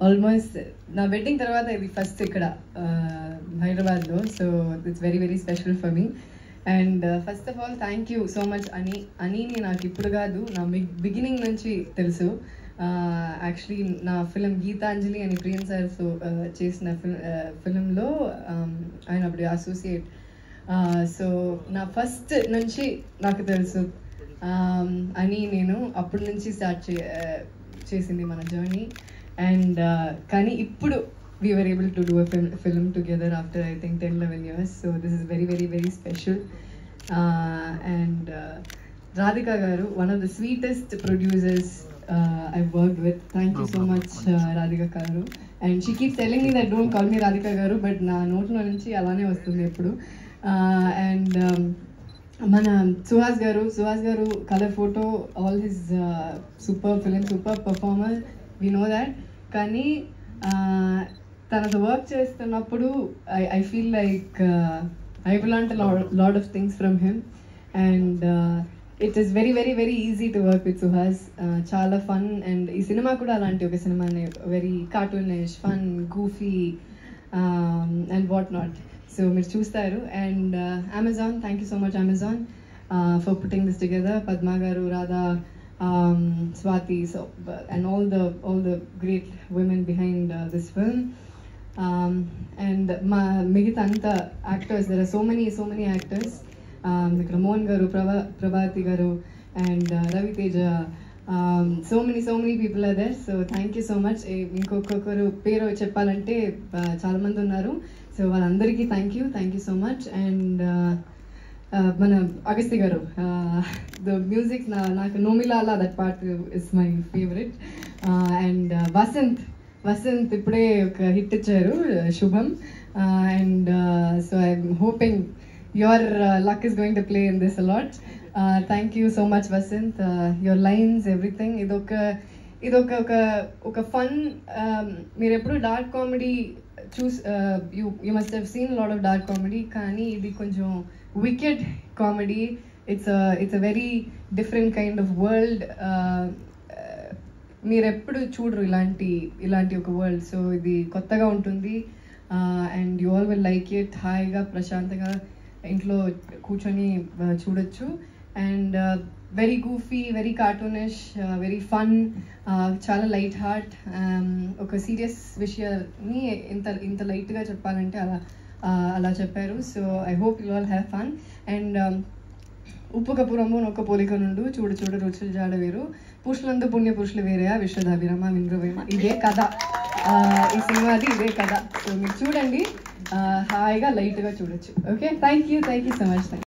Almost నా wedding తర్వాత ఇది ఫస్ట్ ఇక్కడ హైదరాబాద్లో. So it's very very special for me. And first of all thank you so much అనిని నాకు ఇప్పుడు కాదు, నా బిగినింగ్ నుంచి తెలుసు. యాక్చువల్లీ నా ఫిలిం గీతాంజలి అని ప్రియన్ సార్తో చేసిన ఫిలింలో ఆయన అప్పుడు అసోసియేట్. సో నా ఫస్ట్ నుంచి నాకు తెలుసు అని, నేను అప్పటి నుంచి స్టార్ట్ చేసింది మన జర్నీ. అండ్ కానీ ఇప్పుడు we were able to do a film together after I think 10-11 years, so this is very very very special. And Radhika garu, one of the sweetest producers I've worked with. Thank you so much Radhika garu. And she keeps telling me that don't call me Radhika garu, but na note lo nunchi alane vastundi eppudu. And mana Suhas garu color photo, all his superb film, superb performer, we know that. Kani తనతో work చేస్తున్నప్పుడు I feel like I will learn lot of things from him. And it is very very very easy to work with Suhas. చాలా fun. And ఈ cinema కూడా అలాంటి ఒక సినిమానే, very cartoonish, fun, goofy and what not. So మీరు చూస్తారు. And Amazon, thank you so much Amazon for putting this together. Padma గారు, Radha, Swati, so and all the great women behind this film. And migita anta actors, there are so many actors. Mohan garu, Prabhati garu, and Ravi Teja, so many people are there. So thank you so much. Inkokaru peru cheppalante chaala mandi unnaru. So vallandariki thank you so much. And మన అగస్త్య గారు, the music నాకు నోమిలాలా, that part is my favourite. And Vasanth ఇప్పుడే ఒక hit ఇచ్చారు, శుభం. And so I'm hoping your luck is going to play in this a lot. Thank you so much Vasanth, your lines, everything. ఇదొక fun. మీరు ఎప్పుడు dark comedy you must have seen a lot of dark comedy, కానీ ఇది కొంచెం wicked comedy. It's a very different kind of world. మీరు ఎప్పుడు చూడరు ఇలాంటి ఒక వరల్డ్. సో ఇది కొత్తగా ఉంటుంది. And you all will like it. హాయిగా ప్రశాంతంగా ఇంట్లో కూర్చొని చూడొచ్చు. And very goofy, very cartoonish, very fun, చాలా లైట్ హార్ట్. ఒక సీరియస్ విషయాన్ని ఇంత లైట్గా చెప్పాలంటే అలా చెప్పారు. So I hope you all have fun. And ఉప్పు కపురము నొక్క పోలిక నుండు, చూడు చూడు రుచులు జాడ వేరు, పురుషులందు పుణ్య పురుషులు వేరేయా, విశ్వదాభిరామ వింద్రవేమ. ఇదే కథ, ఈ సినిమాది ఇదే కథ. సో మీరు చూడండి, హాయిగా లైట్గా చూడొచ్చు. Okay, thank you so much.